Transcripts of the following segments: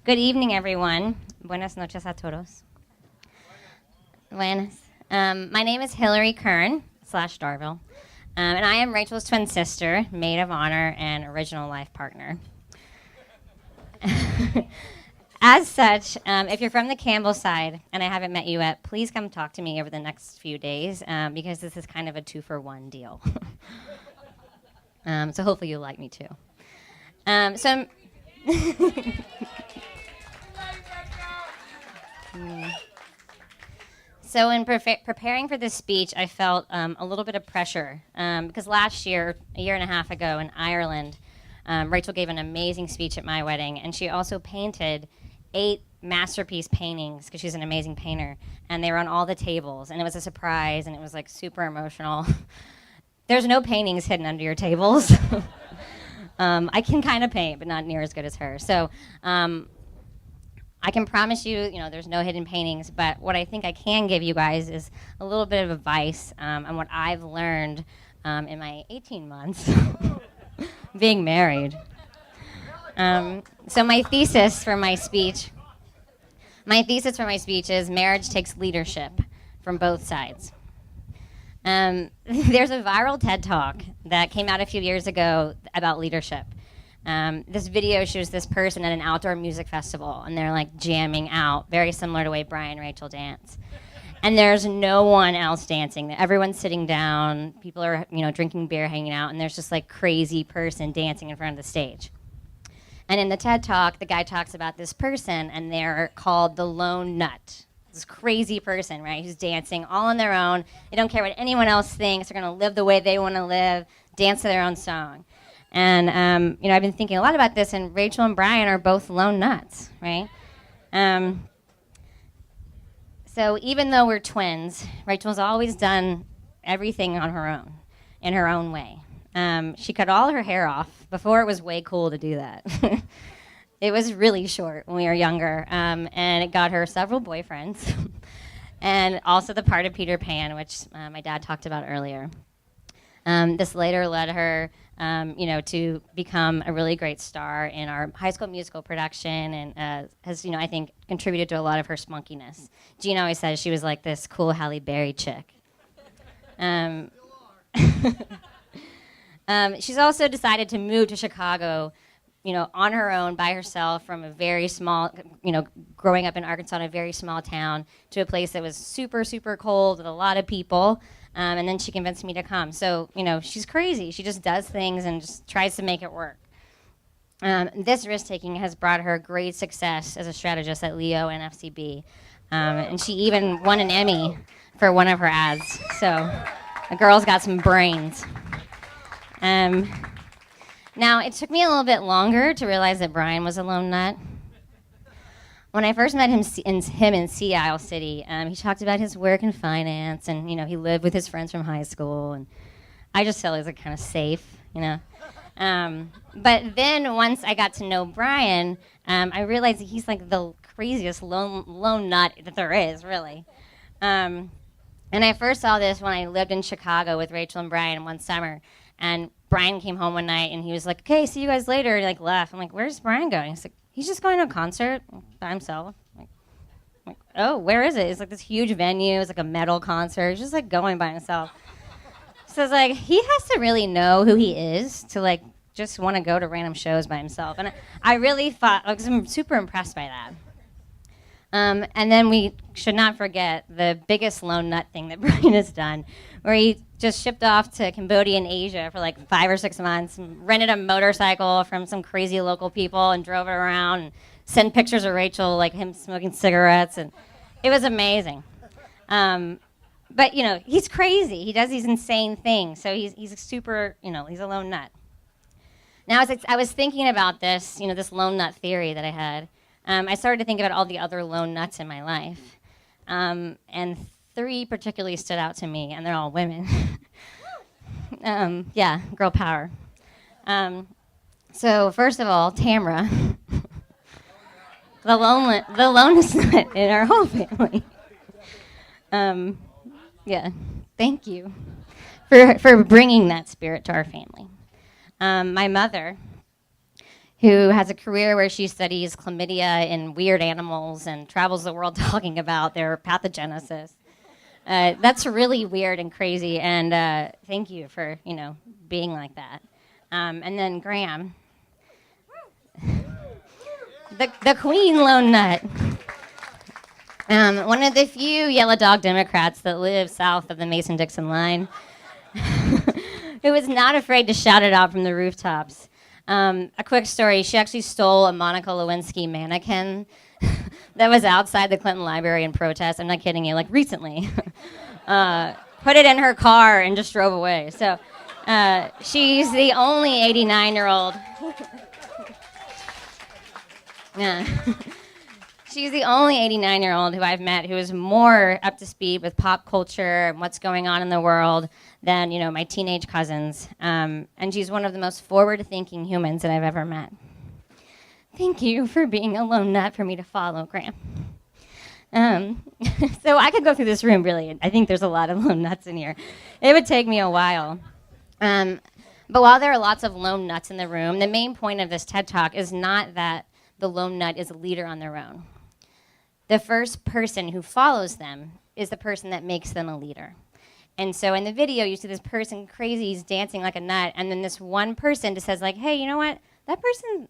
Good evening, everyone. Buenas noches a todos. Buenas. My name is Hillary Curran / Darville, and I am Rachel's twin sister, maid of honor, and original life partner. As such, if you're from the Campbell side and I haven't met you yet, please come talk to me over the next few days because this is kind of a 2-for-1 deal. So hopefully you'll like me too. So in preparing for this speech, I felt a little bit of pressure because last year, a year and a half ago in Ireland, Rachel gave an amazing speech at my wedding, and she also painted 8 masterpiece paintings because she's an amazing painter, and they were on all the tables, and it was a surprise, and it was like super emotional. There's no paintings hidden under your tables. I can kind of paint, but not near as good as her. So I can promise you, there's no hidden paintings, but what I think I can give you guys is a little bit of advice on what I've learned in my 18 months being married. So my thesis for my speech is marriage takes leadership from both sides. There's a viral TED Talk that came out a few years ago about leadership. This video shows this person at an outdoor music festival, and they're like jamming out, very similar to the way Brian and Rachel dance. And there's no one else dancing. Everyone's sitting down. People are, drinking beer, hanging out, and there's just like crazy person dancing in front of the stage. And in the TED Talk, the guy talks about this person, and they're called the lone nut. This crazy person, right, who's dancing all on their own. They don't care what anyone else thinks. They're going to live the way they want to live, dance to their own song. And, I've been thinking a lot about this, and Rachel and Brian are both lone nuts, right? So even though we're twins, Rachel's always done everything on her own, in her own way. She cut all her hair off before it was way cool to do that. It was really short when we were younger, and it got her several boyfriends, and also the part of Peter Pan, which my dad talked about earlier. This later led her, to become a really great star in our High School Musical production, and has, I think, contributed to a lot of her spunkiness. Gina always says she was like this cool Halle Berry chick. She's also decided to move to Chicago, on her own, by herself, from a very small, growing up in Arkansas in a very small town, to a place that was super, super cold with a lot of people. And then she convinced me to come. So, she's crazy. She just does things and just tries to make it work. This risk-taking has brought her great success as a strategist at Leo and FCB. And she even won an Emmy for one of her ads. So the girl's got some brains. Now, it took me a little bit longer to realize that Brian was a lone nut. When I first met him in Sea Isle City, he talked about his work in finance, and he lived with his friends from high school, and I just felt it was like kind of safe, But then once I got to know Brian, I realized that he's like the craziest lone nut that there is, really. And I first saw this when I lived in Chicago with Rachel and Brian one summer, and Brian came home one night, and he was like, "Okay, see you guys later," and left. I'm like, "Where's Brian going?" He's like, "He's just going to a concert by himself." I'm like, "Oh, where is it?" It's like this huge venue. It's like a metal concert. He's just like going by himself. So it's like, he has to really know who he is to just want to go to random shows by himself. And I really thought, I'm super impressed by that. And then we should not forget the biggest lone nut thing that Brian has done, where he just shipped off to Cambodia and Asia for 5 or 6 months, and rented a motorcycle from some crazy local people and drove it around and sent pictures of Rachel, him smoking cigarettes, and it was amazing. But, he's crazy. He does these insane things, so he's a super, he's a lone nut. Now, as I was thinking about this, this lone nut theory that I had, I started to think about all the other lone nuts in my life. And 3 particularly stood out to me, and they're all women. Yeah, girl power. So first of all, Tamra, the lonest nut in our whole family. Yeah, thank you for bringing that spirit to our family. My mother, who has a career where she studies chlamydia in weird animals and travels the world talking about their pathogenesis. That's really weird and crazy, and thank you for, being like that. And then Graham, the Queen Lone Nut. One of the few yellow dog Democrats that live south of the Mason-Dixon line, who was not afraid to shout it out from the rooftops. A quick story, she actually stole a Monica Lewinsky mannequin that was outside the Clinton Library in protest. I'm not kidding you, like recently. Put it in her car and just drove away. So she's the only 89-year-old. Yeah. She's the only 89-year-old who I've met who is more up to speed with pop culture and what's going on in the world than, my teenage cousins. And she's one of the most forward-thinking humans that I've ever met. Thank you for being a lone nut for me to follow, Graham. So I could go through this room, really. I think there's a lot of lone nuts in here. It would take me a while. But while there are lots of lone nuts in the room, the main point of this TED Talk is not that the lone nut is a leader on their own. The first person who follows them is the person that makes them a leader. And so in the video, you see this person crazy, he's dancing like a nut, and then this one person just says, like, hey, you know what? That person,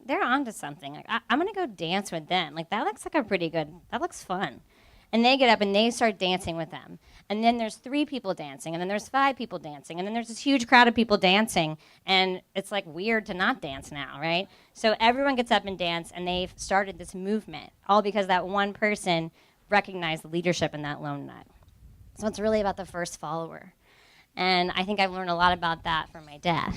they're onto something. Like, I'm going to go dance with them. Like, that looks like that looks fun. And they get up and they start dancing with them. And then there's 3 people dancing, and then there's 5 people dancing, and then there's this huge crowd of people dancing, and it's like weird to not dance now, right? So everyone gets up and dance, and they've started this movement, all because that one person recognized the leadership in that lone nut. So it's really about the first follower. And I think I've learned a lot about that from my dad,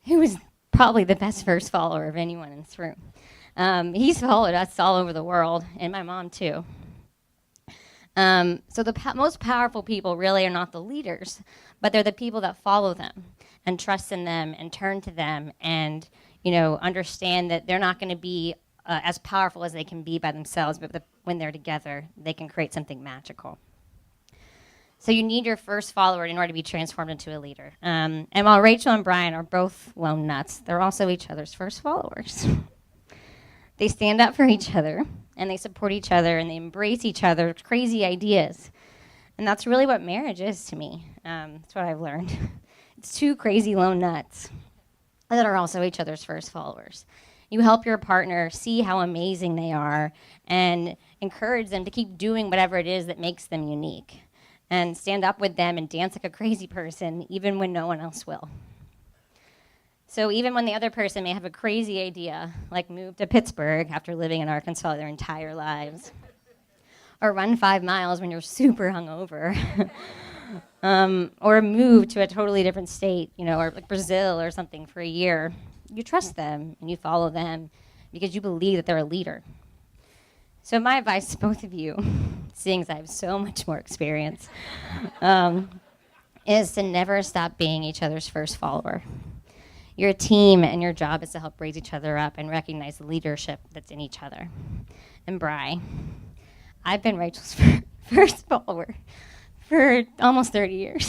who was probably the best first follower of anyone in this room. He's followed us all over the world, and my mom too. So the most powerful people really are not the leaders, but they're the people that follow them and trust in them and turn to them and, understand that they're not going to be as powerful as they can be by themselves, but when they're together, they can create something magical. So you need your first follower in order to be transformed into a leader. And while Rachel and Brian are both lone nuts, they're also each other's first followers. They stand up for each other, and they support each other, and they embrace each other's crazy ideas. And that's really what marriage is to me. That's what I've learned. It's 2 crazy lone nuts that are also each other's first followers. You help your partner see how amazing they are and encourage them to keep doing whatever it is that makes them unique. And stand up with them and dance like a crazy person, even when no one else will. So even when the other person may have a crazy idea, like move to Pittsburgh after living in Arkansas their entire lives, or run 5 miles when you're super hungover, or move to a totally different state, or like Brazil or something for a year, you trust them and you follow them because you believe that they're a leader. So my advice to both of you, seeing as I have so much more experience, is to never stop being each other's first follower. You're a team, and your job is to help raise each other up and recognize the leadership that's in each other. And Bri, I've been Rachel's first follower for almost 30 years.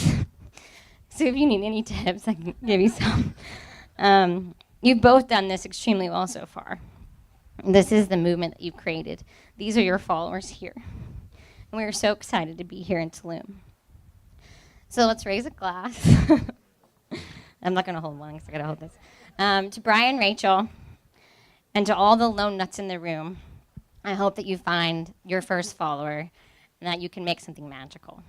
So if you need any tips, I can give you some. You've both done this extremely well so far. This is the movement that you've created. These are your followers here. And we are so excited to be here in Tulum. So let's raise a glass. I'm not going to hold one because I got to hold this. To Brian, Rachel, and to all the lone nuts in the room, I hope that you find your first follower and that you can make something magical.